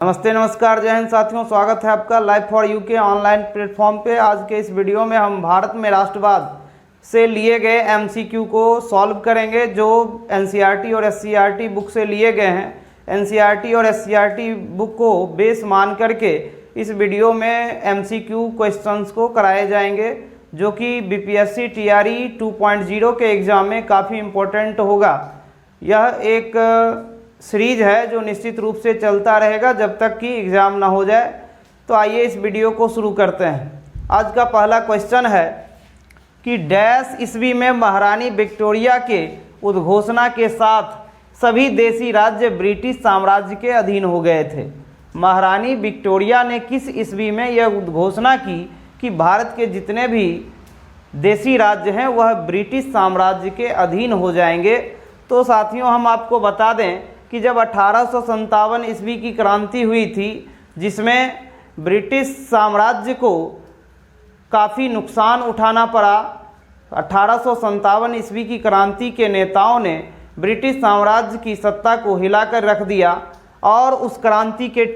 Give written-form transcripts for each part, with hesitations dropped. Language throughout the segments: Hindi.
नमस्ते नमस्कार जय हिंद साथियों, स्वागत है आपका live for UK online platform पे। आज के इस वीडियो में हम भारत में राष्ट्रवाद से लिए गए एमसीक्यू को सॉल्व करेंगे जो एनसीईआरटी और एससीईआरटी बुक से लिए गए हैं। एनसीईआरटी और एससीईआरटी बुक को बेस मान करके इस वीडियो में एमसीक्यू क्वेश्चंस को कराए जाएंगे जो कि बीपीएससी टीआरई 2.0 के एग्ज़ाम में काफ़ी इम्पोर्टेंट होगा। यह एक सीरीज है जो निश्चित रूप से चलता रहेगा जब तक कि एग्ज़ाम ना हो जाए। तो आइए इस वीडियो को शुरू करते हैं। आज का पहला क्वेश्चन है कि डैश ईस्वी में महारानी विक्टोरिया के उद्घोषणा के साथ सभी देशी राज्य ब्रिटिश साम्राज्य के अधीन हो गए थे। महारानी विक्टोरिया ने किस ईस्वी में यह उद्घोषणा की कि भारत के जितने भी देशी राज्य हैं वह ब्रिटिश साम्राज्य के अधीन हो जाएंगे। तो साथियों, हम आपको बता दें कि जब 1857 ईस्वी की क्रांति हुई थी जिसमें ब्रिटिश साम्राज्य को काफ़ी नुकसान उठाना पड़ा, 1857 ईस्वी की क्रांति के नेताओं ने ब्रिटिश साम्राज्य की सत्ता को हिलाकर रख दिया। और उस क्रांति के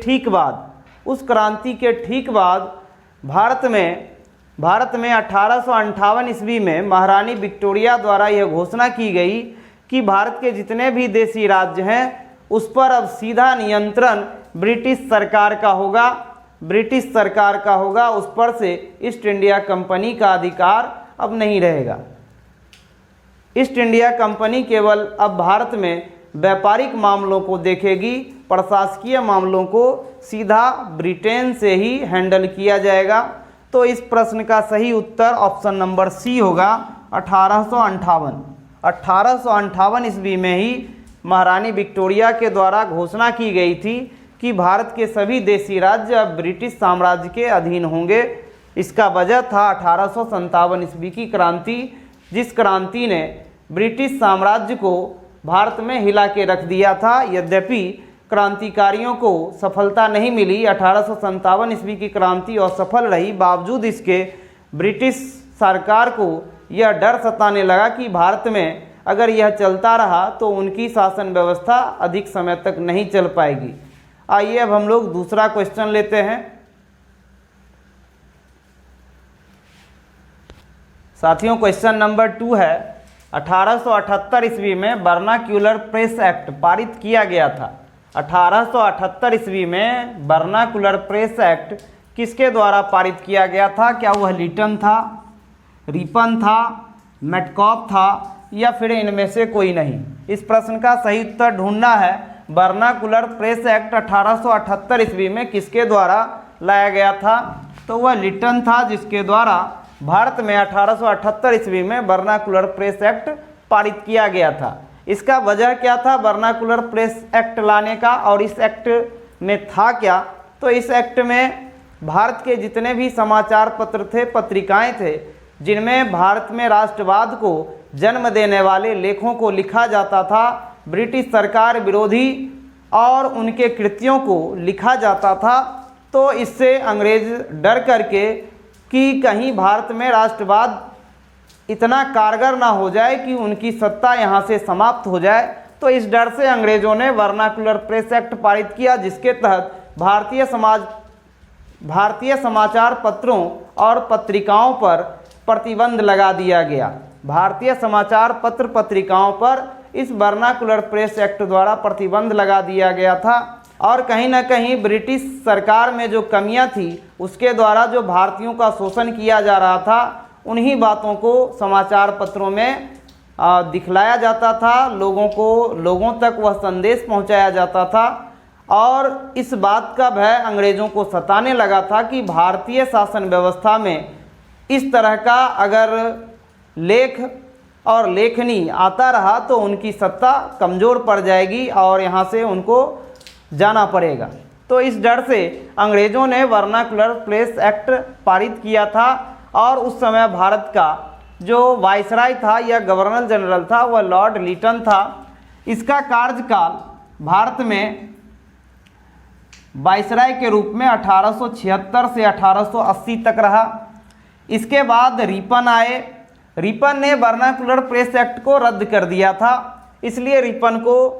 ठीक बाद भारत में 1858 ईस्वी में महारानी विक्टोरिया द्वारा यह घोषणा की गई कि भारत के जितने भी देशी राज्य हैं उस पर अब सीधा नियंत्रण ब्रिटिश सरकार का होगा। उस पर से ईस्ट इंडिया कंपनी का अधिकार अब नहीं रहेगा। ईस्ट इंडिया कंपनी केवल अब भारत में व्यापारिक मामलों को देखेगी, प्रशासकीय मामलों को सीधा ब्रिटेन से ही हैंडल किया जाएगा। तो इस प्रश्न का सही उत्तर ऑप्शन नंबर सी होगा 1858 ईस्वी में ही महारानी विक्टोरिया के द्वारा घोषणा की गई थी कि भारत के सभी देशी राज्य अब ब्रिटिश साम्राज्य के अधीन होंगे। इसका वजह था 1857 ईस्वी की क्रांति, जिस क्रांति ने ब्रिटिश साम्राज्य को भारत में हिला के रख दिया था। यद्यपि क्रांतिकारियों को सफलता नहीं मिली, 1857 ईस्वी की क्रांति असफल रही, बावजूद इसके ब्रिटिश सरकार को यह डर सताने लगा कि भारत में अगर यह चलता रहा तो उनकी शासन व्यवस्था अधिक समय तक नहीं चल पाएगी। आइए अब हम लोग दूसरा क्वेश्चन लेते हैं। साथियों, क्वेश्चन नंबर 2 है 1878 ईस्वी में वर्नाक्यूलर प्रेस एक्ट पारित किया गया था। 1878 ईस्वी में वर्नाक्यूलर प्रेस एक्ट किसके द्वारा पारित किया गया था? क्या वह लिटन था, रिपन था, मेटकॉफ था या फिर इनमें से कोई नहीं? इस प्रश्न का सही उत्तर ढूंढना है। वर्नाक्यूलर प्रेस एक्ट 1878 ईस्वी में किसके द्वारा लाया गया था? तो वह लिटन था, जिसके द्वारा भारत में 1878 ईस्वी में वर्नाक्यूलर प्रेस एक्ट पारित किया गया था। इसका वजह क्या था वर्नाक्यूलर प्रेस एक्ट लाने का, और इस एक्ट में था क्या? तो इस एक्ट में भारत के जितने भी समाचार पत्र थे, पत्रिकाएं थे, जिनमें भारत में राष्ट्रवाद को जन्म देने वाले लेखों को लिखा जाता था, ब्रिटिश सरकार विरोधी और उनके कृत्यों को लिखा जाता था, तो इससे अंग्रेज डर करके कि कहीं भारत में राष्ट्रवाद इतना कारगर ना हो जाए कि उनकी सत्ता यहाँ से समाप्त हो जाए, तो इस डर से अंग्रेज़ों ने वर्नाक्यूलर प्रेस एक्ट पारित किया, जिसके तहत भारतीय समाचार पत्रों और पत्रिकाओं पर प्रतिबंध लगा दिया गया। भारतीय समाचार पत्र पत्रिकाओं पर इस वर्नाक्यूलर प्रेस एक्ट द्वारा प्रतिबंध लगा दिया गया था। और कहीं ना कहीं ब्रिटिश सरकार में जो कमियां थी उसके द्वारा जो भारतीयों का शोषण किया जा रहा था, उन्हीं बातों को समाचार पत्रों में दिखलाया जाता था, लोगों तक वह संदेश पहुंचाया जाता था। और इस बात का भय अंग्रेज़ों को सताने लगा था कि भारतीय शासन व्यवस्था में इस तरह का अगर लेख और लेखनी आता रहा तो उनकी सत्ता कमज़ोर पड़ जाएगी और यहाँ से उनको जाना पड़ेगा। तो इस डर से अंग्रेज़ों ने वर्नाक्यूलर प्रेस एक्ट पारित किया था। और उस समय भारत का जो वायसराय था या गवर्नर जनरल था वह लॉर्ड लिटन था। इसका कार्यकाल भारत में वायसराय के रूप में 1876 से 1880 तक रहा। इसके बाद रिपन आए। रिपन ने वर्नाक्यूलर प्रेस एक्ट को रद्द कर दिया था, इसलिए रिपन को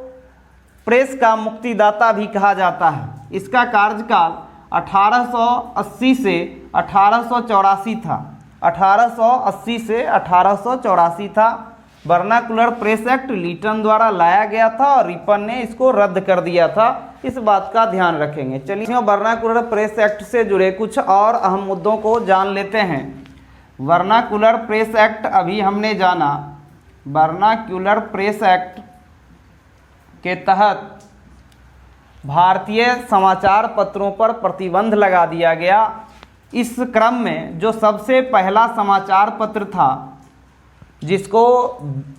प्रेस का मुक्तिदाता भी कहा जाता है। इसका कार्यकाल 1880 से 1884 था। 1880 से 1884 था। वर्नाकुलर प्रेस एक्ट लीटन द्वारा लाया गया था और रिपन ने इसको रद्द कर दिया था। इस बात का ध्यान रखेंगे। चलिए वर्नाकुलर प्रेस एक्ट से जुड़े कुछ और अहम मुद्दों को जान लेते हैं। वर्नाकुलर प्रेस एक्ट अभी हमने जाना। वर्नाकुलर प्रेस एक्ट के तहत भारतीय समाचार पत्रों पर प्रतिबंध लगा दिया गया। इस क्रम में जो सबसे पहला समाचार पत्र था जिसको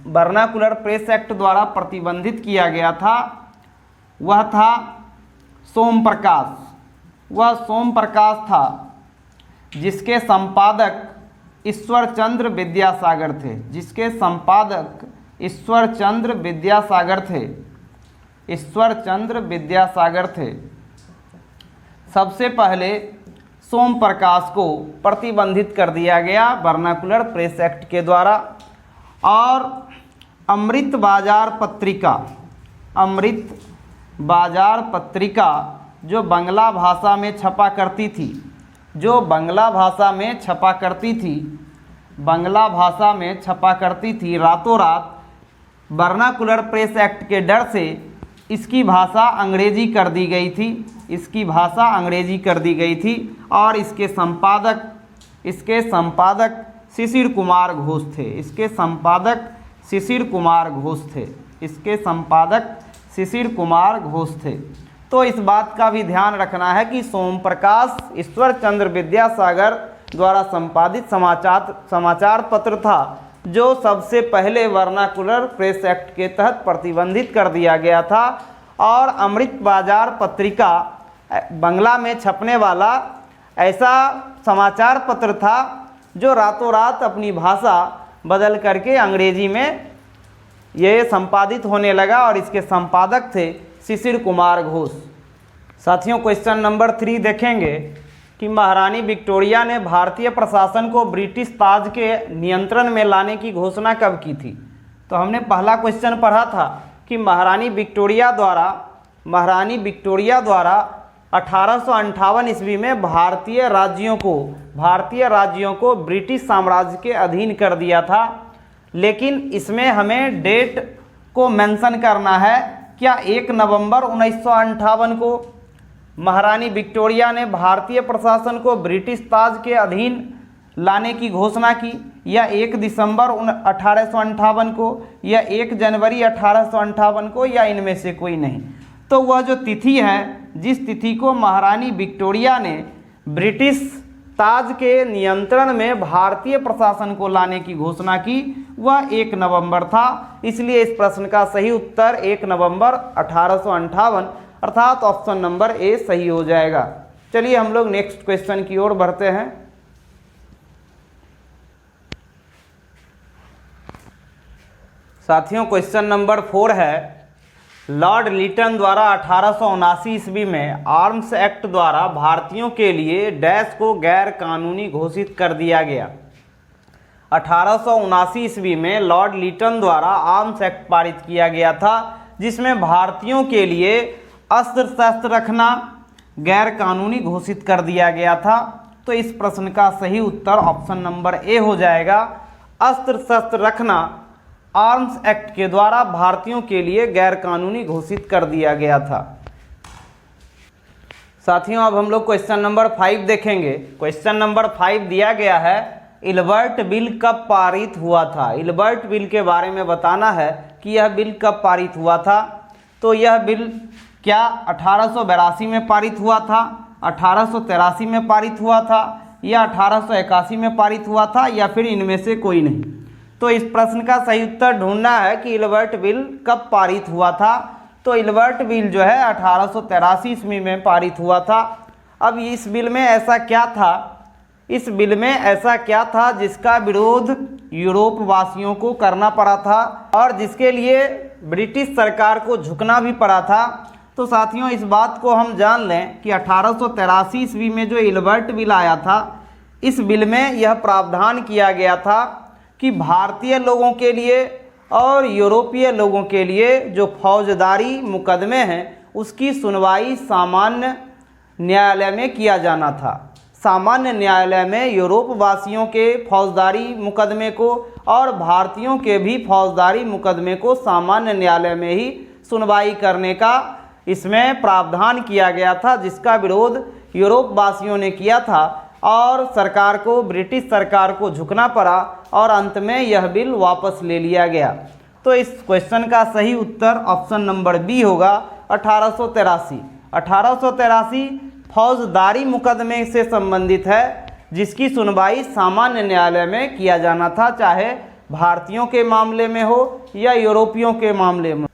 वर्नाकुलर प्रेस एक्ट द्वारा प्रतिबंधित किया गया था वह था सोमप्रकाश। वह सोमप्रकाश था जिसके संपादक ईश्वरचंद्र विद्यासागर थे। जिसके संपादक ईश्वरचंद्र विद्यासागर थे। ईश्वरचंद्र विद्यासागर थे। सबसे पहले सोमप्रकाश को प्रतिबंधित कर दिया गया वर्नाकुलर प्रेस एक्ट के द्वारा। और अमृत बाजार पत्रिका, अमृत बाजार पत्रिका जो बांग्ला भाषा में छपा करती थी, जो बांग्ला भाषा में छपा करती थी, बांग्ला भाषा में छपा करती थी, रातों रात वर्नाकुलर प्रेस एक्ट के डर से इसकी भाषा अंग्रेजी कर दी गई थी। इसकी भाषा अंग्रेजी कर दी गई थी और इसके संपादक शिशिर कुमार घोष थे। इसके संपादक शिशिर कुमार घोष थे। इसके संपादक शिशिर कुमार घोष थे। तो इस बात का भी ध्यान रखना है कि सोमप्रकाश ईश्वरचंद्र विद्यासागर द्वारा संपादित समाचार पत्र था जो सबसे पहले वर्नाकुलर प्रेस एक्ट के तहत प्रतिबंधित कर दिया गया था। और अमृत बाजार पत्रिका बांग्ला में छपने वाला ऐसा समाचार पत्र था जो रातों रात अपनी भाषा बदल करके अंग्रेजी में ये संपादित होने लगा और इसके संपादक थे शिशिर कुमार घोष। साथियों क्वेश्चन नंबर 3 देखेंगे कि महारानी विक्टोरिया ने भारतीय प्रशासन को ब्रिटिश ताज के नियंत्रण में लाने की घोषणा कब की थी। तो हमने पहला क्वेश्चन पढ़ा था कि महारानी विक्टोरिया द्वारा 1858 ईस्वी में भारतीय राज्यों को ब्रिटिश साम्राज्य के अधीन कर दिया था। लेकिन इसमें हमें डेट को मेंशन करना है। क्या 1 नवंबर 1958 को महारानी विक्टोरिया ने भारतीय प्रशासन को ब्रिटिश ताज के अधीन लाने की घोषणा की, या 1 दिसंबर 1858 को, या 1 जनवरी 1858 को, या इनमें से कोई नहीं। तो वह जो तिथि है, जिस तिथि को महारानी विक्टोरिया ने ब्रिटिश ताज के नियंत्रण में भारतीय प्रशासन को लाने की घोषणा की, वह 1 नवंबर था। इसलिए इस प्रश्न का सही उत्तर 1 नवंबर 1858 अर्थात ऑप्शन नंबर ए सही हो जाएगा। चलिए हम लोग नेक्स्ट क्वेश्चन की ओर बढ़ते हैं। साथियों क्वेश्चन नंबर 4 है, लॉर्ड लीटन द्वारा 1879 ईस्वी में आर्म्स एक्ट द्वारा भारतीयों के लिए डैश को गैर कानूनी घोषित कर दिया गया। 1879 ईस्वी में लॉर्ड लीटन द्वारा आर्म्स एक्ट पारित किया गया था जिसमें भारतीयों के लिए अस्त्र शस्त्र रखना गैर कानूनी घोषित कर दिया गया था। तो इस प्रश्न का सही उत्तर ऑप्शन नंबर ए हो जाएगा। अस्त्र शस्त्र रखना आर्म्स एक्ट के द्वारा भारतीयों के लिए गैर कानूनी घोषित कर दिया गया था। साथियों अब हम लोग क्वेश्चन नंबर 5 देखेंगे। क्वेश्चन नंबर 5 दिया गया है, इल्बर्ट बिल कब पारित हुआ था। इल्बर्ट बिल के बारे में बताना है कि यह बिल कब पारित हुआ था। तो यह बिल क्या 1882 में पारित हुआ था, 1883 में पारित हुआ था, या 1881 में पारित हुआ था, या फिर इनमें से कोई नहीं। तो इस प्रश्न का सही उत्तर ढूंढना है कि इल्बर्ट बिल कब पारित हुआ था। तो इल्बर्ट बिल जो है 1883 ईस्वी में पारित हुआ था। अब इस बिल में ऐसा क्या था, इस बिल में ऐसा क्या था जिसका विरोध यूरोप वासियों को करना पड़ा था और जिसके लिए ब्रिटिश सरकार को झुकना भी पड़ा था। तो साथियों इस बात को हम जान लें कि 1883 ईस्वी में जो इल्बर्ट बिल आया था, इस बिल में यह प्रावधान किया गया था कि भारतीय लोगों के लिए और यूरोपीय लोगों के लिए जो फौजदारी मुकदमे हैं उसकी सुनवाई सामान्य न्यायालय में किया जाना था। सामान्य न्यायालय में यूरोप वासियों के फौजदारी मुकदमे को और भारतीयों के भी फौजदारी मुकदमे को सामान्य न्यायालय में ही सुनवाई करने का इसमें प्रावधान किया गया था, जिसका विरोध यूरोप वासियों ने किया था और सरकार को, ब्रिटिश सरकार को झुकना पड़ा और अंत में यह बिल वापस ले लिया गया। तो इस क्वेश्चन का सही उत्तर ऑप्शन नंबर बी होगा 1883। 1883 फौजदारी मुकदमे से संबंधित है, जिसकी सुनवाई सामान्य न्यायालय में किया जाना था, चाहे भारतीयों के मामले में हो या यूरोपियों के मामले में।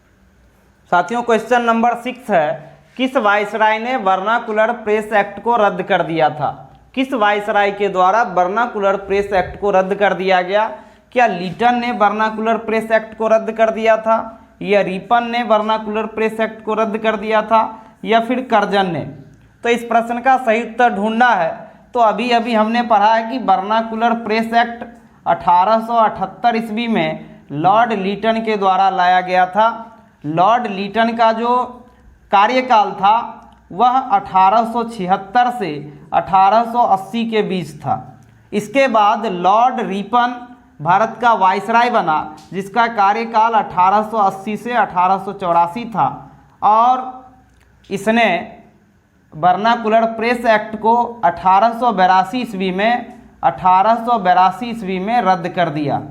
साथियों, क्वेश्चन नंबर 6 है, किस वायसराय ने वर्नाकुलर प्रेस एक्ट को रद्द कर दिया था? किस वायसराय के द्वारा वर्नाकुलर प्रेस एक्ट को रद्द कर दिया गया? क्या लीटन ने वर्नाकुलर प्रेस एक्ट को रद्द कर दिया था, या रिपन ने वर्नाकुलर प्रेस एक्ट को रद्द कर दिया था, या फिर कर्जन ने? तो इस प्रश्न का सही उत्तर ढूंढना है तो अभी अभी हमने पढ़ा है कि वर्नाकुलर प्रेस एक्ट 1878 ईस्वी में लॉर्ड लीटन के द्वारा लाया गया था। लॉर्ड लीटन का जो कार्यकाल था वह 1876 से 1880 के बीच था। इसके बाद लॉर्ड रिपन भारत का वायसराय बना, जिसका कार्यकाल 1880 से 1884 था और इसने वर्नाकुलर प्रेस एक्ट को 1882 ईस्वी में रद्द कर दिया।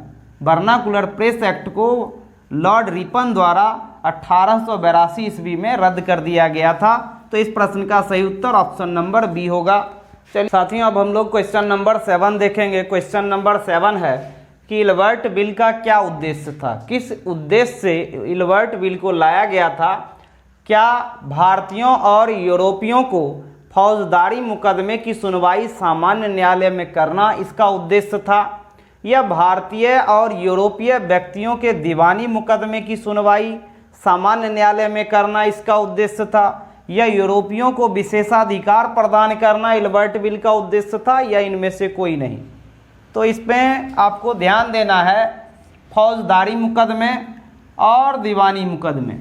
वर्नाकुलर प्रेस एक्ट को लॉर्ड रिपन द्वारा 1882 ईस्वी में रद्द कर दिया गया था। तो इस प्रश्न का सही उत्तर ऑप्शन नंबर बी होगा। चलिए साथियों, अब हम लोग क्वेश्चन नंबर 7 देखेंगे। क्वेश्चन नंबर 7 है कि इल्बर्ट बिल का क्या उद्देश्य था? किस उद्देश्य से इल्बर्ट बिल को लाया गया था? क्या भारतीयों और यूरोपियों को फौजदारी मुकदमे की सुनवाई सामान्य न्यायालय में करना इसका उद्देश्य था, या भारतीय और यूरोपीय व्यक्तियों के दीवानी मुकदमे की सुनवाई सामान्य न्यायालय में करना इसका उद्देश्य था, या यूरोपियों को विशेषाधिकार प्रदान करना इल्बर्ट बिल का उद्देश्य था, या इनमें से कोई नहीं? तो इसमें आपको ध्यान देना है फौजदारी मुकदमे और दीवानी मुकदमे।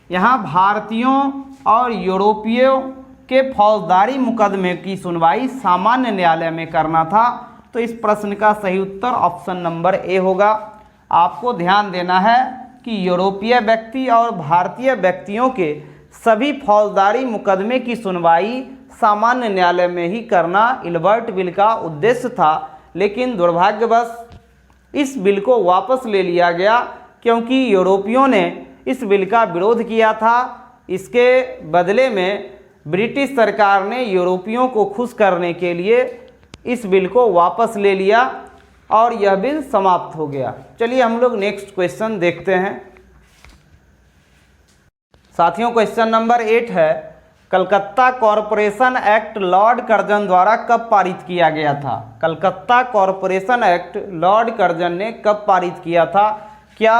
यहाँ भारतीयों और यूरोपियों के फौजदारी मुकदमे की सुनवाई सामान्य न्यायालय में करना था। तो इस प्रश्न का सही उत्तर ऑप्शन नंबर ए होगा। आपको ध्यान देना है कि यूरोपीय व्यक्ति और भारतीय व्यक्तियों के सभी फौजदारी मुकदमे की सुनवाई सामान्य न्यायालय में ही करना इल्बर्ट बिल का उद्देश्य था, लेकिन दुर्भाग्यवश इस बिल को वापस ले लिया गया क्योंकि यूरोपियों ने इस बिल का विरोध किया था। इसके बदले में ब्रिटिश सरकार ने यूरोपियों को खुश करने के लिए इस बिल को वापस ले लिया और यह बिल समाप्त हो गया। चलिए हम लोग नेक्स्ट क्वेश्चन देखते हैं। साथियों, क्वेश्चन नंबर 8 है, Calcutta corporation act Lord Curzon द्वारा कब पारित किया गया था? Calcutta corporation act Lord Curzon ने कब पारित किया था? क्या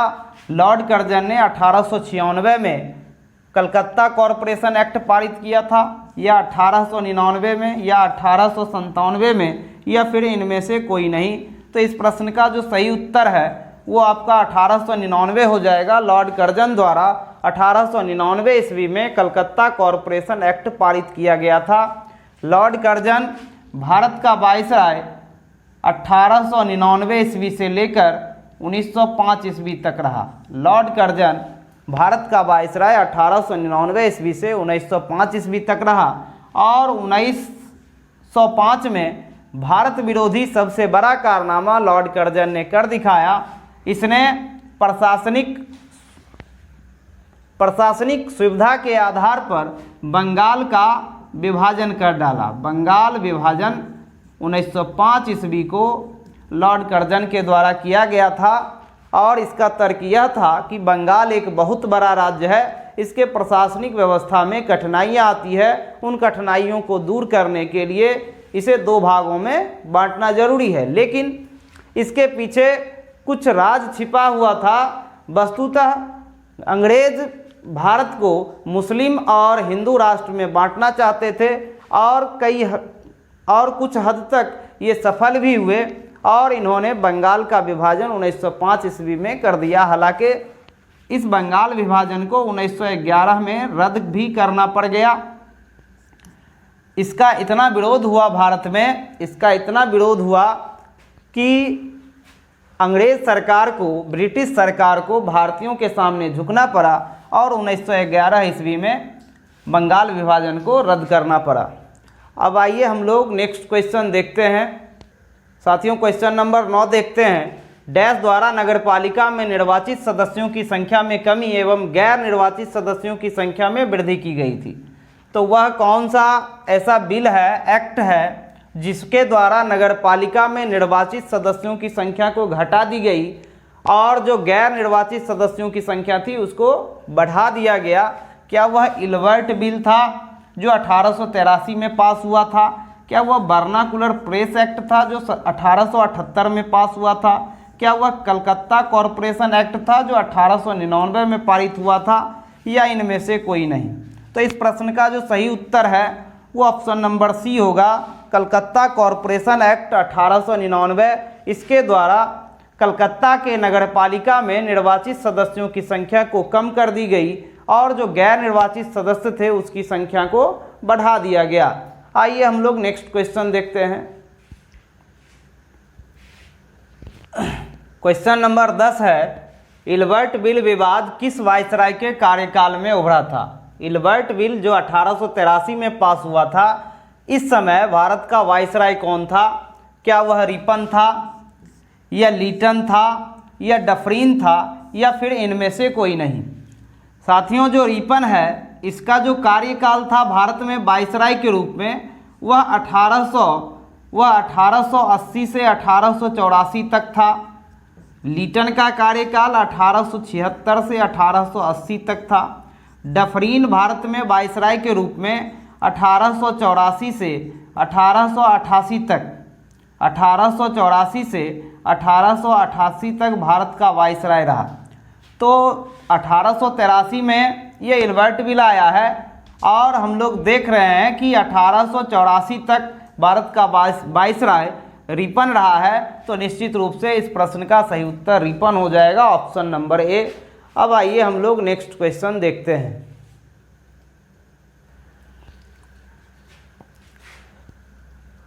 लॉर्ड कर्जन ने 1896 में कलकत्ता कॉरपोरेशन एक्ट पारित किया था, या 1899 में, या 1897 में, या फिर इनमें से कोई नहीं? तो इस प्रश्न का जो सही उत्तर है वो आपका 1899 हो जाएगा। लॉर्ड कर्जन द्वारा 1899 ईस्वी में कलकत्ता कॉरपोरेशन एक्ट पारित किया गया था। लॉर्ड कर्जन भारत का वायसराय 1899 ईस्वी से लेकर 1905 ईस्वी तक रहा। लॉर्ड कर्जन भारत का वायसराय 1899 ईस्वी से 1905 ईस्वी तक रहा और 1905 में भारत विरोधी सबसे बड़ा कारनामा लॉर्ड कर्जन ने कर दिखाया। इसने प्रशासनिक सुविधा के आधार पर बंगाल का विभाजन कर डाला। बंगाल विभाजन 1905 ईस्वी को लॉर्ड कर्जन के द्वारा किया गया था और इसका तर्क यह था कि बंगाल एक बहुत बड़ा राज्य है, इसके प्रशासनिक व्यवस्था में कठिनाइयाँ आती है, उन कठिनाइयों को दूर करने के लिए इसे 2 भागों में बांटना जरूरी है। लेकिन इसके पीछे कुछ राज छिपा हुआ था। वस्तुतः अंग्रेज भारत को मुस्लिम और हिंदू राष्ट्र में बांटना चाहते थे और कुछ हद तक ये सफल भी हुए और इन्होंने बंगाल का विभाजन 1905 ईस्वी में कर दिया। हालांकि इस बंगाल विभाजन को 1911 में रद्द भी करना पड़ गया। इसका इतना विरोध हुआ भारत में, इसका इतना विरोध हुआ कि अंग्रेज सरकार को, ब्रिटिश सरकार को भारतीयों के सामने झुकना पड़ा और 1911 ईस्वी में बंगाल विभाजन को रद्द करना पड़ा। अब आइए हम लोग नेक्स्ट क्वेश्चन देखते हैं। साथियों, क्वेश्चन नंबर 9 देखते हैं। डैश द्वारा नगरपालिका में निर्वाचित सदस्यों की संख्या में कमी एवं गैर निर्वाचित सदस्यों की संख्या में वृद्धि की गई थी। तो वह कौन सा ऐसा बिल है, एक्ट है, जिसके द्वारा नगरपालिका में निर्वाचित सदस्यों की संख्या को घटा दी गई और जो गैर निर्वाचित सदस्यों की संख्या थी उसको बढ़ा दिया गया? क्या वह इल्बर्ट बिल था जो 1883 में पास हुआ था? क्या वह वर्नाकुलर प्रेस एक्ट था जो 1878 में पास हुआ था? क्या वह कलकत्ता कॉरपोरेशन एक्ट था जो 1899 में पारित हुआ था, या इनमें से कोई नहीं? तो इस प्रश्न का जो सही उत्तर है वो ऑप्शन नंबर सी होगा, कलकत्ता कॉरपोरेशन एक्ट 1899। इसके द्वारा कलकत्ता के नगरपालिका में निर्वाचित सदस्यों की संख्या को कम कर दी गई और जो गैर निर्वाचित सदस्य थे उसकी संख्या को बढ़ा दिया गया। आइए हम लोग नेक्स्ट क्वेश्चन देखते हैं। क्वेश्चन नंबर 10 है, इल्बर्ट बिल विवाद किस वायसराय के कार्यकाल में उभरा था? इल्बर्ट बिल जो 1883 में पास हुआ था, इस समय भारत का वायसराय कौन था? क्या वह रिपन था, या लीटन था, या डफरीन था, या फिर इनमें से कोई नहीं? साथियों, जो रिपन है इसका जो कार्यकाल था भारत में वायसराय के रूप में वह 1880 से 1884 तक था। लीटन का कार्यकाल 1876 से 1880 तक था। डफरीन भारत में वायसराय के रूप में 1884 से 1888 तक, 1884 से 1888 तक भारत का वायसराय रहा। तो 1883 में ये इल्बर्ट बिल आया है और हम लोग देख रहे हैं कि 1884 तक भारत का वायसराय रिपन रहा है। तो निश्चित रूप से इस प्रश्न का सही उत्तर रिपन हो जाएगा, ऑप्शन नंबर ए। अब आइए हम लोग नेक्स्ट क्वेश्चन देखते हैं।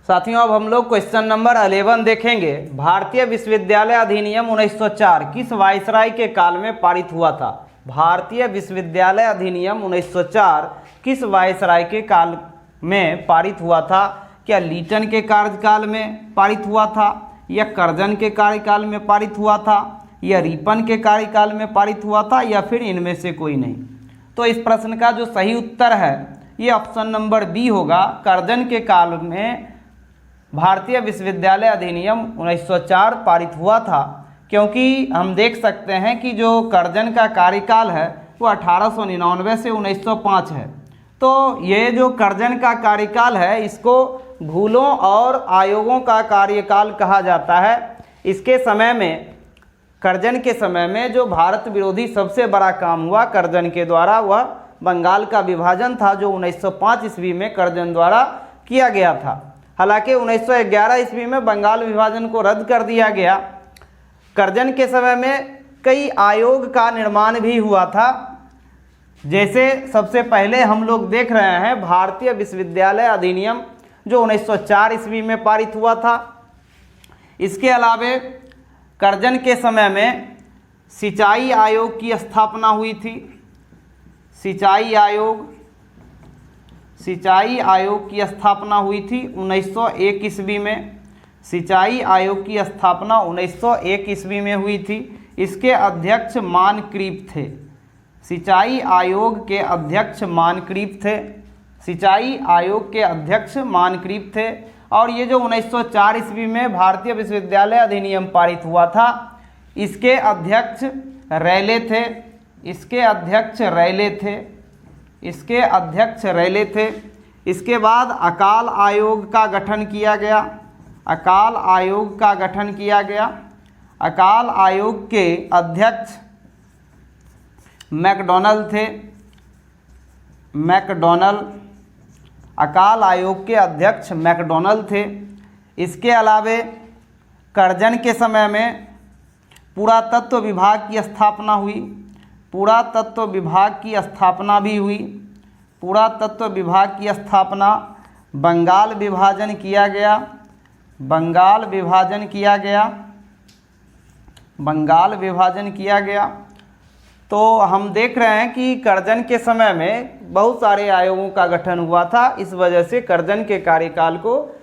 साथियों, अब हम लोग क्वेश्चन नंबर 11 देखेंगे। भारतीय विश्वविद्यालय अधिनियम 1904 किस वायसराय के काल में पारित हुआ था? भारतीय विश्वविद्यालय अधिनियम 1904 किस वायसराय के काल में पारित हुआ था? क्या लीटन के कार्यकाल में पारित हुआ था, या कर्जन के कार्यकाल में पारित हुआ था, या रिपन के कार्यकाल में पारित हुआ था, या फिर इनमें से कोई नहीं? तो इस प्रश्न का जो सही उत्तर है ये ऑप्शन नंबर बी होगा, कर्जन के काल में भारतीय विश्वविद्यालय अधिनियम 1904 पारित हुआ था। क्योंकि हम देख सकते हैं कि जो कर्जन का कार्यकाल है वो 1899 से 1905 है। तो ये जो कर्जन का कार्यकाल है इसको भूलों और आयोगों का कार्यकाल कहा जाता है। इसके समय में, कर्जन के समय में जो भारत विरोधी सबसे बड़ा काम हुआ कर्जन के द्वारा वह बंगाल का विभाजन था, जो 1905 ईस्वी में कर्जन द्वारा किया गया था। हालांकि 1911 ईस्वी में बंगाल विभाजन को रद्द कर दिया गया। कर्जन के समय में कई आयोग का निर्माण भी हुआ था। जैसे सबसे पहले हम लोग देख रहे हैं भारतीय विश्वविद्यालय अधिनियम जो 1904 ईस्वी में पारित हुआ था। इसके अलावे कर्जन के समय में सिंचाई आयोग की स्थापना हुई थी। सिंचाई आयोग की स्थापना हुई थी 1901 ईस्वी में। सिंचाई आयोग की स्थापना 1901 ईस्वी में हुई थी। इसके अध्यक्ष मानक्रीप थे। सिंचाई आयोग के अध्यक्ष मानक्रीप थे। सिंचाई आयोग के अध्यक्ष मानक्रीप थे। और ये जो 1904 ईस्वी में भारतीय विश्वविद्यालय अधिनियम पारित हुआ था, इसके अध्यक्ष रैले थे। इसके बाद अकाल आयोग का गठन किया गया। अकाल आयोग के अध्यक्ष मैकडॉनल्ड थे। अकाल आयोग के अध्यक्ष मैकडॉनल्ड थे। इसके अलावे कर्जन के समय में पुरातत्व विभाग की स्थापना हुई। पुरातत्व विभाग की स्थापना भी हुई। पुरातत्व विभाग की स्थापना, बंगाल विभाजन किया गया, बंगाल विभाजन किया गया, बंगाल विभाजन किया गया। तो हम देख रहे हैं कि कर्जन के समय में बहुत सारे आयोगों का गठन हुआ था। इस वजह से कर्जन के कार्यकाल को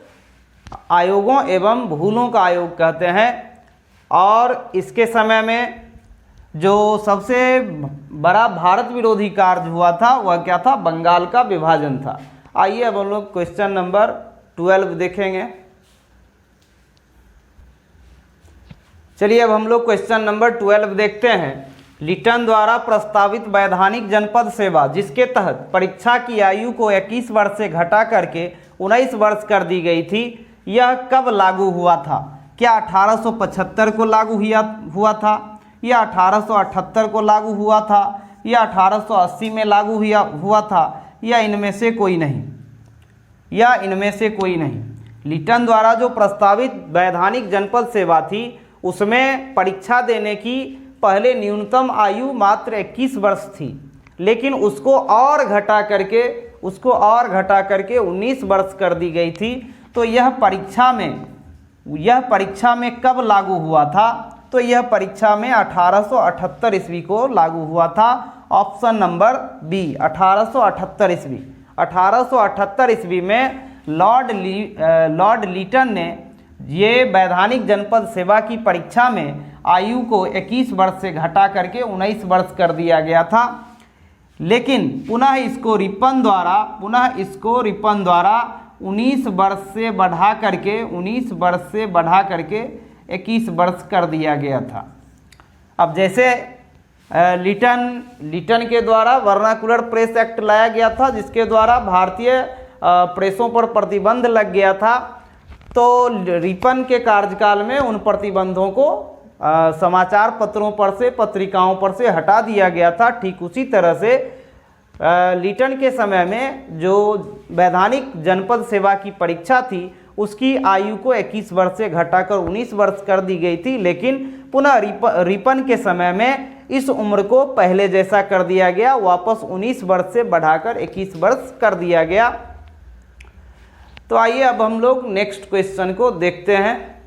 आयोगों एवं भूलों का आयोग कहते हैं। और इसके समय में जो सबसे बड़ा भारत विरोधी कार्य हुआ था वह क्या था? बंगाल का विभाजन था। आइए अब हम लोग क्वेश्चन नंबर 12 देखेंगे। चलिए अब हम लोग क्वेश्चन नंबर 12 देखते हैं। लिटन द्वारा प्रस्तावित वैधानिक जनपद सेवा, जिसके तहत परीक्षा की आयु को 21 वर्ष से घटा करके 19 वर्ष कर दी गई थी, यह कब लागू हुआ था? क्या 1875 को लागू हुआ था, या 1878 को लागू हुआ था, या 1880 में लागू हुआ था, या इनमें से कोई नहीं, या इनमें से कोई नहीं। लिटन द्वारा जो प्रस्तावित वैधानिक जनपद सेवा थी उसमें परीक्षा देने की पहले न्यूनतम आयु मात्र 21 वर्ष थी, लेकिन उसको और घटा करके 19 वर्ष कर दी गई थी। तो यह परीक्षा में कब लागू हुआ था? तो यह परीक्षा में 1878 ईस्वी को लागू हुआ था। ऑप्शन नंबर बी 1878 ईस्वी। 1878 ईस्वी में लॉर्ड लिटन ने ये वैधानिक जनपद सेवा की परीक्षा में आयु को 21 वर्ष से घटा करके 19 वर्ष कर दिया गया था। लेकिन पुनः इसको रिपन द्वारा 19 वर्ष से बढ़ा करके 21 वर्ष कर दिया गया था। अब जैसे लिटन के द्वारा वर्नाकुलर प्रेस एक्ट लाया गया था, जिसके द्वारा भारतीय प्रेसों पर प्रतिबंध लग गया था। तो रिपन के कार्यकाल में उन प्रतिबंधों को समाचार पत्रों पर से, पत्रिकाओं पर से हटा दिया गया था। ठीक उसी तरह से लिटन के समय में जो वैधानिक जनपद सेवा की परीक्षा थी उसकी आयु को 21 वर्ष से घटाकर 19 वर्ष कर दी गई थी। लेकिन पुनः रिपन के समय में इस उम्र को पहले जैसा कर दिया गया, वापस 19 वर्ष से बढ़ाकर 21 वर्ष कर दिया गया। तो आइए अब हम लोग नेक्स्ट क्वेश्चन को देखते हैं।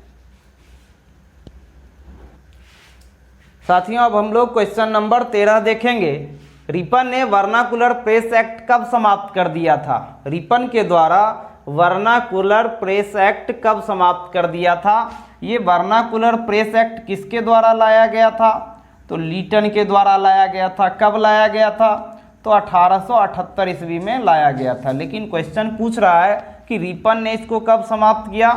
साथियों अब हम लोग क्वेश्चन नंबर 13 देखेंगे। रिपन ने वर्नाकुलर प्रेस एक्ट कब समाप्त कर दिया था? रिपन के द्वारा वर्नाकुलर प्रेस एक्ट कब समाप्त कर दिया था? ये वर्नाकुलर प्रेस एक्ट किसके द्वारा लाया गया था? तो लिटन के द्वारा लाया गया था। कब लाया गया था? तो 1878 ईस्वी में लाया गया था। लेकिन क्वेश्चन पूछ रहा है कि रिपन ने इसको कब समाप्त किया?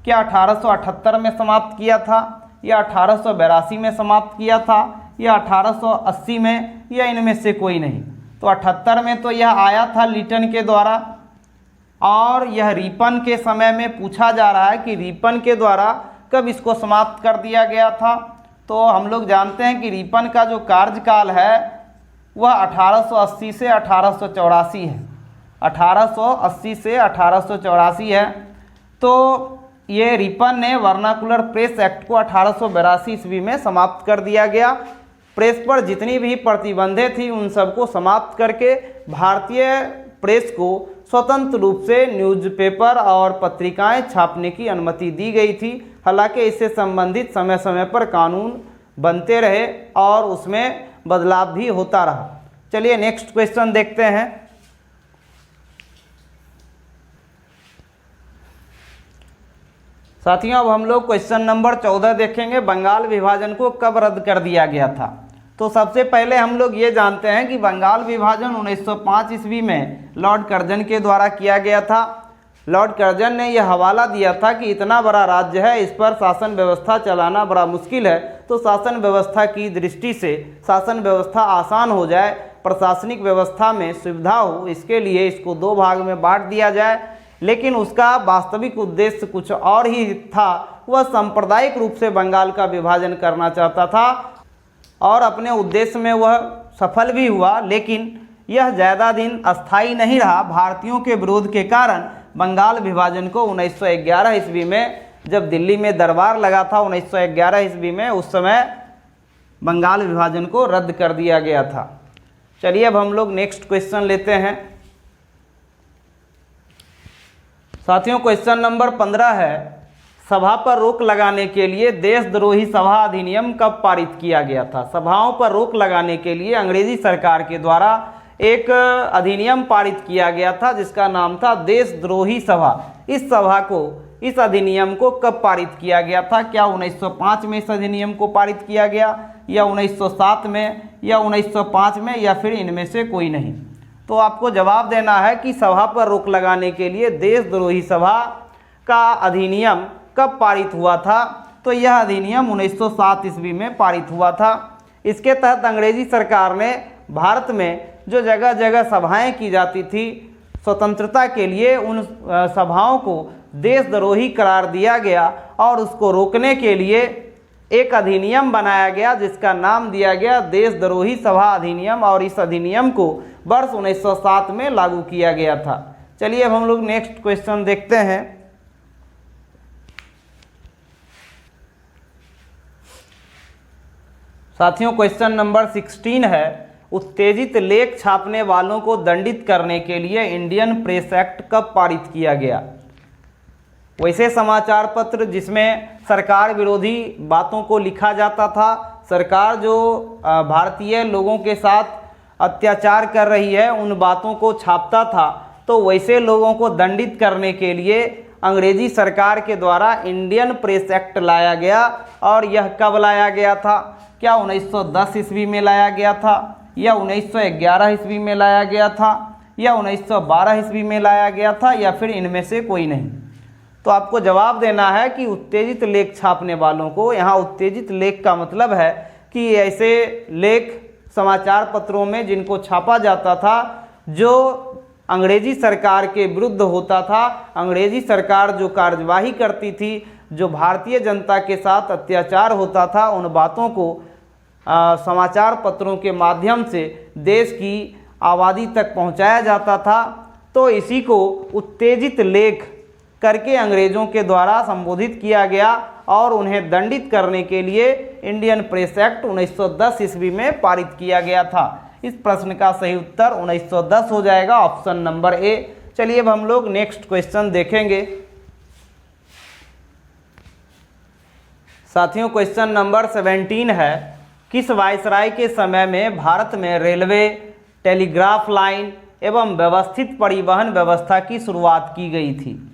क्या 1878 में समाप्त किया था, या 1882 में समाप्त किया था, या 1880 में, या इनमें से कोई नहीं? तो 78 में तो यह आया था लिटन के द्वारा, और यह रिपन के समय में पूछा जा रहा है कि रिपन के द्वारा कब इसको समाप्त कर दिया गया था। तो हम लोग जानते हैं कि रिपन का जो कार्यकाल है वह 1880 से 1884 है। 1880 से 1884 है। तो ये रिपन ने वर्नाकुलर प्रेस एक्ट को 1882 ईस्वी में समाप्त कर दिया गया। प्रेस पर जितनी भी प्रतिबंधें थी उन सबको समाप्त करके भारतीय प्रेस को स्वतंत्र रूप से न्यूज़पेपर और पत्रिकाएं छापने की अनुमति दी गई थी। हालांकि इससे संबंधित समय समय पर कानून बनते रहे और उसमें बदलाव भी होता रहा। चलिए नेक्स्ट क्वेश्चन देखते हैं। साथियों अब हम लोग क्वेश्चन नंबर 14 देखेंगे। बंगाल विभाजन को कब रद्द कर दिया गया था? तो सबसे पहले हम लोग ये जानते हैं कि बंगाल विभाजन 1905 ईस्वी में लॉर्ड कर्जन के द्वारा किया गया था। लॉर्ड कर्जन ने यह हवाला दिया था कि इतना बड़ा राज्य है, इस पर शासन व्यवस्था चलाना बड़ा मुश्किल है, तो शासन व्यवस्था की दृष्टि से शासन व्यवस्था आसान हो जाए, प्रशासनिक व्यवस्था में सुविधा हो, इसके लिए इसको 2 भाग में बांट दिया जाए। लेकिन उसका वास्तविक उद्देश्य कुछ और ही था। वह सांप्रदायिक रूप से बंगाल का विभाजन करना चाहता था और अपने उद्देश्य में वह सफल भी हुआ। लेकिन यह ज़्यादा दिन अस्थायी नहीं रहा। भारतीयों के विरोध के कारण बंगाल विभाजन को 1911 ईस्वी में, जब दिल्ली में दरबार लगा था 1911 ईस्वी में, उस समय बंगाल विभाजन को रद्द कर दिया गया था। चलिए अब हम लोग नेक्स्ट क्वेश्चन लेते हैं साथियों। क्वेश्चन नंबर 15 है, सभा पर रोक लगाने के लिए देशद्रोही सभा अधिनियम कब पारित किया गया था? सभाओं पर रोक लगाने के लिए अंग्रेजी सरकार के द्वारा एक अधिनियम पारित किया गया था जिसका नाम था देशद्रोही सभा। इस अधिनियम को कब पारित किया गया था? क्या 1905 में इस अधिनियम को पारित किया गया, या 1907 में, या 1905 में, या फिर इनमें से कोई नहीं? तो आपको जवाब देना है कि सभा पर रोक लगाने के लिए देशद्रोही सभा का अधिनियम कब पारित हुआ था? तो यह अधिनियम 1907 ईस्वी में पारित हुआ था। इसके तहत अंग्रेजी सरकार ने भारत में जो जगह जगह सभाएं की जाती थी स्वतंत्रता के लिए, उन सभाओं को देशद्रोही करार दिया गया और उसको रोकने के लिए एक अधिनियम बनाया गया जिसका नाम दिया गया देशद्रोही सभा अधिनियम, और इस अधिनियम को वर्ष 1907 में लागू किया गया था। चलिए अब हम लोग नेक्स्ट क्वेश्चन देखते हैं। साथियों क्वेश्चन नंबर 16 है, उत्तेजित लेख छापने वालों को दंडित करने के लिए इंडियन प्रेस एक्ट कब पारित किया गया? वैसे समाचार पत्र जिसमें सरकार विरोधी बातों को लिखा जाता था, सरकार जो भारतीय लोगों के साथ अत्याचार कर रही है उन बातों को छापता था, तो वैसे लोगों को दंडित करने के लिए अंग्रेजी सरकार के द्वारा इंडियन प्रेस एक्ट लाया गया। और यह कब लाया गया था? क्या 1910 ईस्वी में लाया गया था, या 1911 ईस्वी में लाया गया था, या 1912 ईस्वी में लाया गया था, या फिर इनमें से कोई नहीं? तो आपको जवाब देना है कि उत्तेजित लेख छापने वालों को, यहाँ उत्तेजित लेख का मतलब है कि ऐसे लेख समाचार पत्रों में जिनको छापा जाता था जो अंग्रेजी सरकार के विरुद्ध होता था, अंग्रेजी सरकार जो कार्यवाही करती थी, जो भारतीय जनता के साथ अत्याचार होता था, उन बातों को समाचार पत्रों के माध्यम से देश की आबादी तक पहुंचाया जाता था। तो इसी को उत्तेजित लेख करके अंग्रेज़ों के द्वारा संबोधित किया गया और उन्हें दंडित करने के लिए इंडियन प्रेस एक्ट 1910 ईस्वी में पारित किया गया था। इस प्रश्न का सही उत्तर 1910 हो जाएगा, ऑप्शन नंबर ए। चलिए अब हम लोग नेक्स्ट क्वेश्चन देखेंगे। साथियों क्वेश्चन नंबर 17 है, किस वायसराय के समय में भारत में रेलवे, टेलीग्राफ लाइन एवं व्यवस्थित परिवहन व्यवस्था की शुरुआत की गई थी?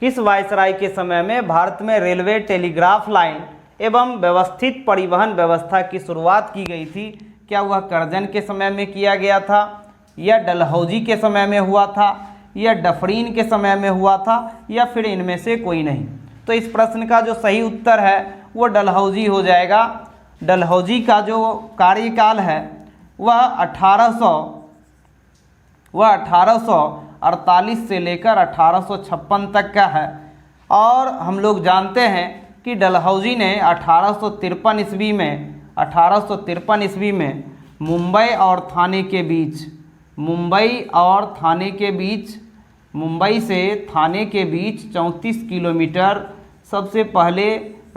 किस वायसराय के समय में भारत में रेलवे, टेलीग्राफ लाइन एवं व्यवस्थित परिवहन व्यवस्था की शुरुआत की गई थी? क्या वह करजन के समय में किया गया था, या डलहौजी के समय में हुआ था, या डफरीन के समय में हुआ था, या फिर इनमें से कोई नहीं? तो इस प्रश्न का जो सही उत्तर है वो डलहौजी हो जाएगा। डलहौजी का जो कार्यकाल है वह 1848 से लेकर 1856 तक का है। और हम लोग जानते हैं कि डलहौजी ने 1853 ईस्वी में मुंबई से थाने के बीच 34 किलोमीटर सबसे पहले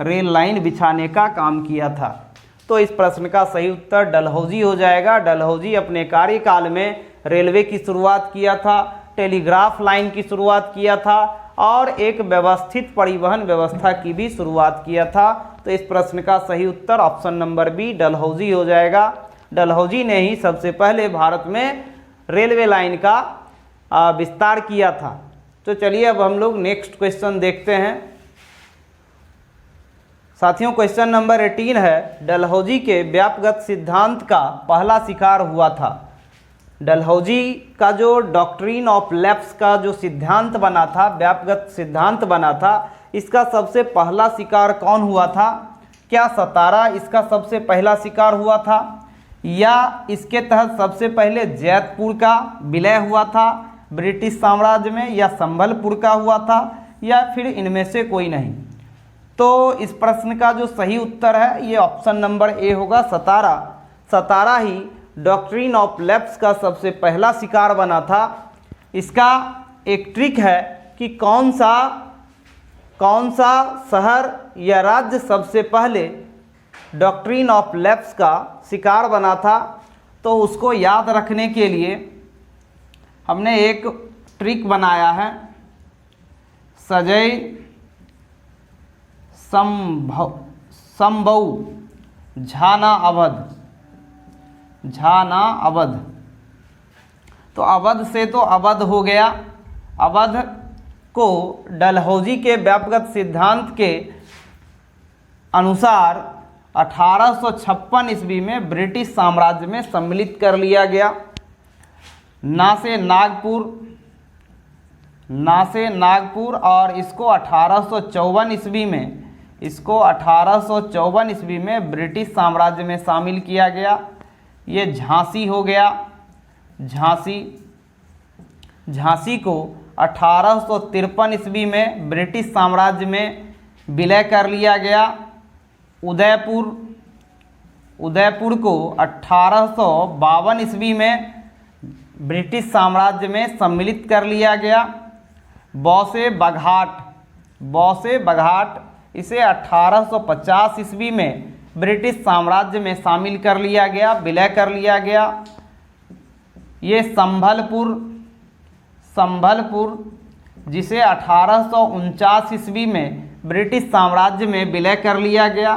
रेल लाइन बिछाने का काम किया था। तो इस प्रश्न का सही उत्तर डलहौजी हो जाएगा। डलहौजी अपने कार्यकाल में रेलवे की शुरुआत किया था, टेलीग्राफ लाइन की शुरुआत किया था और एक व्यवस्थित परिवहन व्यवस्था की भी शुरुआत किया था। तो इस प्रश्न का सही उत्तर ऑप्शन नंबर बी डलहौजी हो जाएगा। डलहौजी ने ही सबसे पहले भारत में रेलवे लाइन का विस्तार किया था। तो चलिए अब हम लोग नेक्स्ट क्वेश्चन देखते हैं। साथियों क्वेश्चन नंबर 18 है, डलहौजी के व्यापगत सिद्धांत का पहला शिकार हुआ था। डलहौजी का जो डॉक्ट्रिन ऑफ लैप्स का जो सिद्धांत बना था, व्यापगत सिद्धांत बना था, इसका सबसे पहला शिकार कौन हुआ था? क्या सतारा इसका सबसे पहला शिकार हुआ था, या इसके तहत सबसे पहले जैतपुर का विलय हुआ था ब्रिटिश साम्राज्य में, या संभलपुर का हुआ था, या फिर इनमें से कोई नहीं? तो इस प्रश्न का जो सही उत्तर है ये ऑप्शन नंबर ए होगा, सतारा। सतारा ही डॉक्ट्रिन ऑफ लैप्स का सबसे पहला शिकार बना था। इसका एक ट्रिक है कि कौन सा कौन सा शहर या राज्य सबसे पहले डॉक्ट्रिन ऑफ लैप्स का शिकार बना था? तो उसको याद रखने के लिए हमने एक ट्रिक बनाया है, सजय संभव झाना अवध। तो अवध से तो अवध हो गया। अवध को डलहौजी के व्यापक सिद्धांत के अनुसार 1856 ईस्वी में ब्रिटिश साम्राज्य में सम्मिलित कर लिया गया। ना से नागपुर और इसको 1854 ईस्वी में ब्रिटिश साम्राज्य में शामिल किया गया। ये झांसी हो गया। झांसी को 1853 ईस्वी में ब्रिटिश साम्राज्य में विलय कर लिया गया। उदयपुर को 1852 ईस्वी में ब्रिटिश साम्राज्य में सम्मिलित कर लिया गया। बौसे बघाट इसे 1850 ईस्वी में ब्रिटिश साम्राज्य में शामिल कर लिया गया, विलय कर लिया गया। ये संभलपुर जिसे 1849 ईस्वी में ब्रिटिश साम्राज्य में विलय कर लिया गया।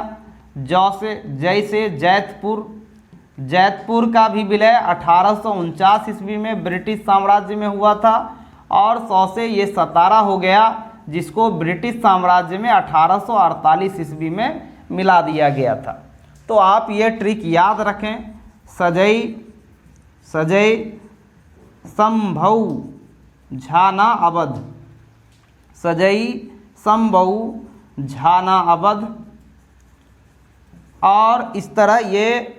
जैसे जैतपुर का भी विलय 1849 ईस्वी में ब्रिटिश साम्राज्य में हुआ था। और 100 से ये सतारा हो गया, जिसको ब्रिटिश साम्राज्य में 1848 ईस्वी में मिला दिया गया था। तो आप ये ट्रिक याद रखें, सजय संभव झाना अवध, सजई संभव झाना अवध। और इस तरह ये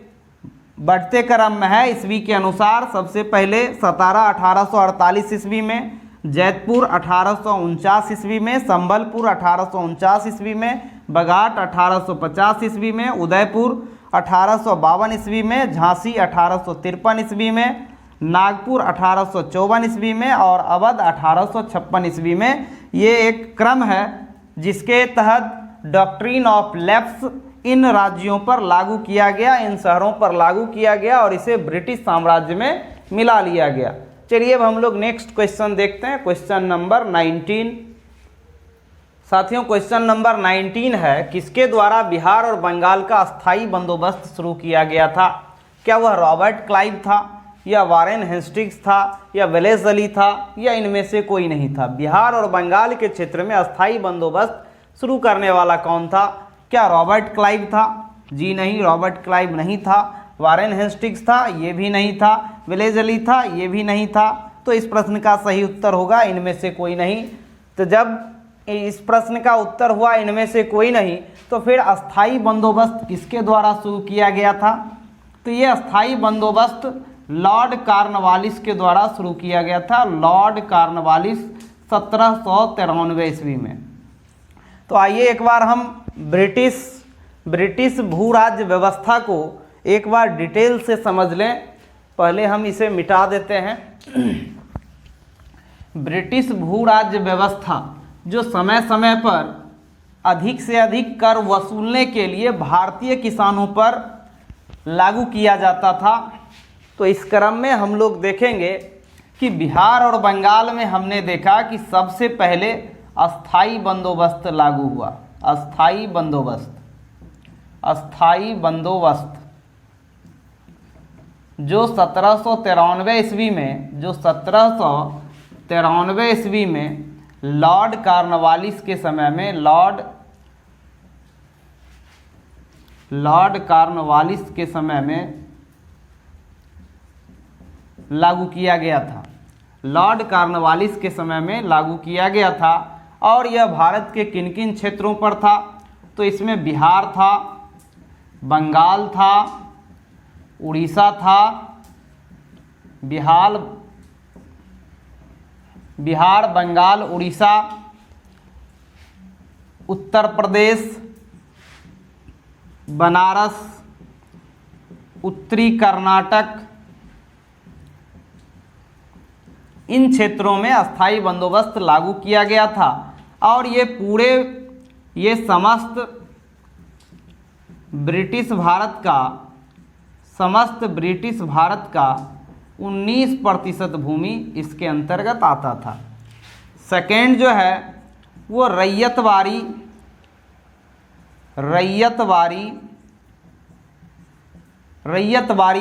बढ़ते क्रम में है ईस्वी के अनुसार। सबसे पहले सतारा 1848 ईस्वी में, जैतपुर 1849 ईस्वी में, संबलपुर 1849 ईस्वी में, बघाट 1850 ईस्वी में, उदयपुर 1852 ईस्वी में, झांसी 1853 ईस्वी में, नागपुर 1854 ईस्वी में और अवध 1856 ईस्वी में। ये एक क्रम है जिसके तहत डॉक्ट्रिन ऑफ लैप्स इन राज्यों पर लागू किया गया, इन शहरों पर लागू किया गया और इसे ब्रिटिश साम्राज्य में मिला लिया गया। चलिए अब हम लोग नेक्स्ट क्वेश्चन देखते हैं, क्वेश्चन नंबर 19। साथियों क्वेश्चन नंबर 19 है, किसके द्वारा बिहार और बंगाल का अस्थायी बंदोबस्त शुरू किया गया था? क्या वह रॉबर्ट क्लाइव था, या वारेन हेस्टिंग्स था, या वेलेस्ली था, या इनमें से कोई नहीं था? बिहार और बंगाल के क्षेत्र में अस्थायी बंदोबस्त शुरू करने वाला कौन था? क्या रॉबर्ट क्लाइव था? जी नहीं, रॉबर्ट क्लाइव नहीं था। वारेन हेस्टिंग्स था? ये भी नहीं था। वेलेस्ली था? ये भी नहीं था। तो इस प्रश्न का सही उत्तर होगा इनमें से कोई नहीं। तो जब इस प्रश्न का उत्तर हुआ इनमें से कोई नहीं, तो फिर अस्थायी बंदोबस्त किसके द्वारा शुरू किया गया था? तो ये अस्थायी बंदोबस्त लॉर्ड कॉर्नवालिस के द्वारा शुरू किया गया था। लॉर्ड कॉर्नवालिस 1793 ईस्वी में। तो आइए एक बार हम ब्रिटिश भू राज्य व्यवस्था को एक बार डिटेल से समझ लें। पहले हम इसे मिटा देते हैं। ब्रिटिश भू राज्य व्यवस्था जो समय समय पर अधिक से अधिक कर वसूलने के लिए भारतीय किसानों पर लागू किया जाता था। तो इस क्रम में हम लोग देखेंगे कि बिहार और बंगाल में हमने देखा कि सबसे पहले अस्थाई बंदोबस्त लागू हुआ। अस्थाई बंदोबस्त जो 1793 ईस्वी में लॉर्ड कॉर्नवालिस के समय में लागू किया गया था। लॉर्ड कॉर्नवालिस के समय में लागू किया गया था। और यह भारत के किन किन क्षेत्रों पर था? तो इसमें बिहार था, बंगाल था, उड़ीसा था, बिहार, बंगाल, उड़ीसा, उत्तर प्रदेश, बनारस, उत्तरी कर्नाटक, इन क्षेत्रों में अस्थाई बंदोबस्त लागू किया गया था। और ये समस्त ब्रिटिश भारत का 19% भूमि इसके अंतर्गत आता था। सेकेंड जो है वो रैयतवारी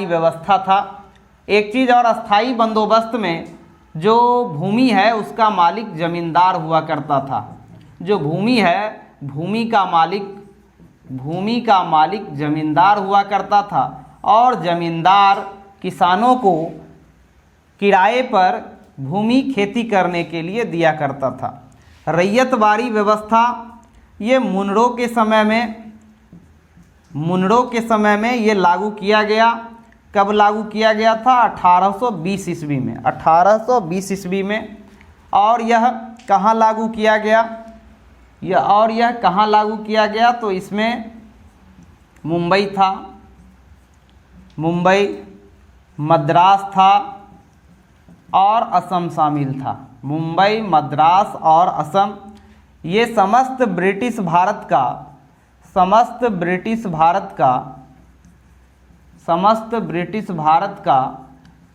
व्यवस्था था। एक चीज़ और, अस्थाई बंदोबस्त में जो भूमि है उसका मालिक जमींदार हुआ करता था। जो भूमि है, भूमि का मालिक जमींदार हुआ करता था और जमींदार किसानों को किराए पर भूमि खेती करने के लिए दिया करता था। रैयतवारी व्यवस्था ये मुनरो के समय में ये लागू किया गया। कब लागू किया गया था? 1820 ईस्वी में। 1820 ईस्वी में। और यह कहाँ लागू किया गया? तो इसमें मुंबई था, मद्रास था और असम शामिल था। मुंबई, मद्रास और असम, ये समस्त ब्रिटिश भारत का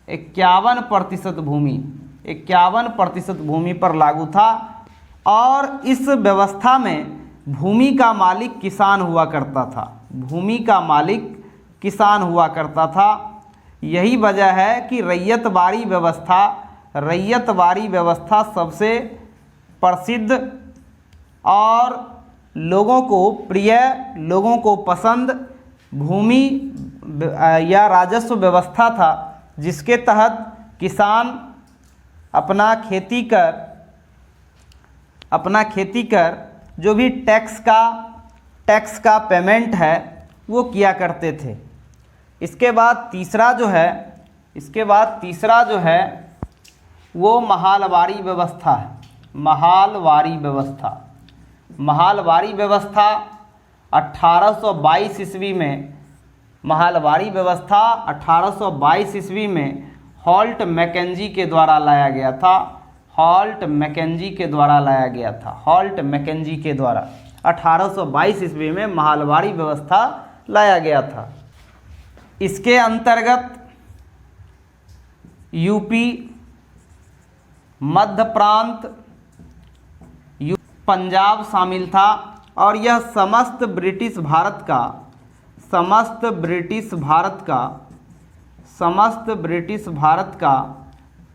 51% भूमि पर लागू था। और इस व्यवस्था में भूमि का मालिक किसान हुआ करता था। यही वजह है कि रैयतवारी व्यवस्था सबसे प्रसिद्ध और लोगों को पसंद भूमि या राजस्व व्यवस्था था, जिसके तहत किसान अपना खेती कर जो भी टैक्स का पेमेंट है वो किया करते थे। इसके बाद तीसरा जो है वो महालवारी व्यवस्था है। महालवारी व्यवस्था 1822 ईस्वी में हॉल्ट मैकेंजी के द्वारा लाया गया था। 1822 ईस्वी में महालवारी व्यवस्था लाया गया था। इसके अंतर्गत यूपी, मध्य प्रांत, पंजाब शामिल था। और यह समस्त ब्रिटिश भारत का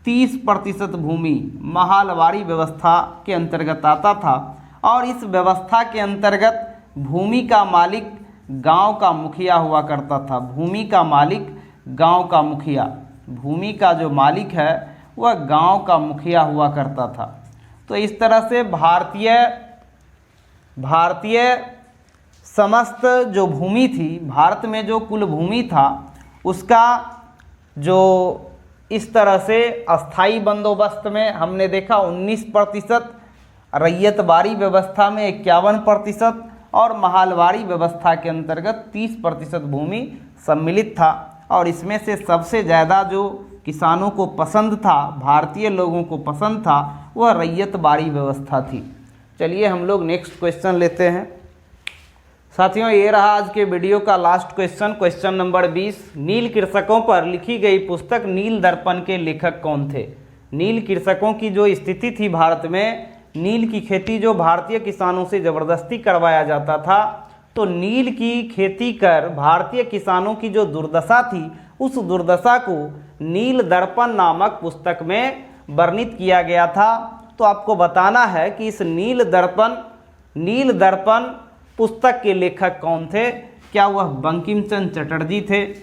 30% भूमि महालवारी व्यवस्था के अंतर्गत आता था। और इस व्यवस्था के अंतर्गत भूमि का मालिक गांव का मुखिया हुआ करता था। भूमि का जो मालिक है वह गांव का मुखिया हुआ करता था। तो इस तरह से भारतीय समस्त जो भूमि थी, भारत में जो कुल भूमि था उसका जो इस तरह से अस्थाई बंदोबस्त में हमने देखा 19%, रैयतवारी व्यवस्था में 51% और महालवारी व्यवस्था के अंतर्गत 30% भूमि सम्मिलित था। और इसमें से सबसे ज़्यादा जो किसानों को पसंद था, भारतीय लोगों को पसंद था, वह रैयतवारी व्यवस्था थी। चलिए हम लोग नेक्स्ट क्वेश्चन लेते हैं। साथियों, ये रहा आज के वीडियो का लास्ट क्वेश्चन नंबर 20। नील कृषकों पर लिखी गई पुस्तक नील दर्पण के लेखक कौन थे? नील कृषकों की जो स्थिति थी भारत में, नील की खेती जो भारतीय किसानों से ज़बरदस्ती करवाया जाता था, तो नील की खेती कर भारतीय किसानों की जो दुर्दशा थी, उस दुर्दशा को नील दर्पण नामक पुस्तक में वर्णित किया गया था। तो आपको बताना है कि इस नील दर्पण पुस्तक के लेखक कौन थे? क्या वह बंकिम चंद्र चटर्जी थे,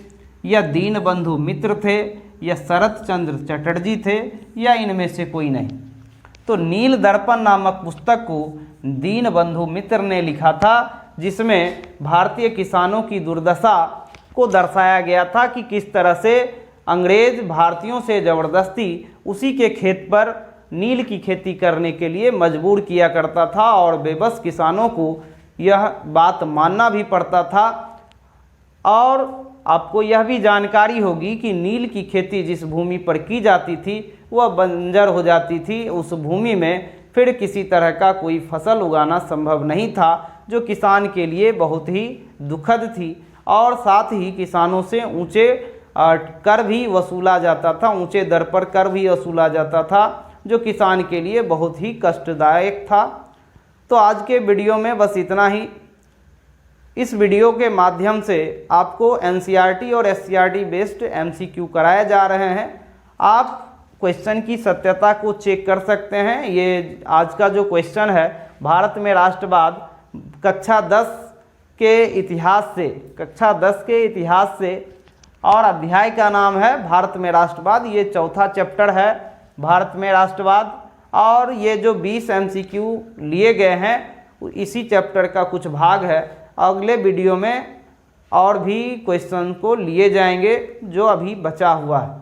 या दीनबंधु मित्र थे, या शरत चंद्र चटर्जी थे, या इनमें से कोई नहीं? तो नील दर्पण नामक पुस्तक को दीनबंधु मित्र ने लिखा था, जिसमें भारतीय किसानों की दुर्दशा को दर्शाया गया था कि किस तरह से अंग्रेज भारतीयों से ज़बरदस्ती उसी के खेत पर नील की खेती करने के लिए मजबूर किया करता था और बेबस किसानों को यह बात मानना भी पड़ता था। और आपको यह भी जानकारी होगी कि नील की खेती जिस भूमि पर की जाती थी वह बंजर हो जाती थी। उस भूमि में फिर किसी तरह का कोई फसल उगाना संभव नहीं था, जो किसान के लिए बहुत ही दुखद थी। और साथ ही किसानों से ऊंचे कर भी वसूला जाता था, ऊंचे दर पर कर भी वसूला जाता था, जो किसान के लिए बहुत ही कष्टदायक था। तो आज के वीडियो में बस इतना ही। इस वीडियो के माध्यम से आपको एनसीईआरटी और एससीईआरटी बेस्ड एमसीक्यू कराए जा रहे हैं। आप क्वेश्चन की सत्यता को चेक कर सकते हैं। ये आज का जो क्वेश्चन है, भारत में राष्ट्रवाद कक्षा 10 के इतिहास से, और अध्याय का नाम है भारत में राष्ट्रवाद। ये चौथा चैप्टर है, भारत में राष्ट्रवाद। और ये जो 20 एमसीक्यू लिए गए हैं इसी चैप्टर का कुछ भाग है। अगले वीडियो में और भी क्वेश्चन को लिए जाएंगे जो अभी बचा हुआ है।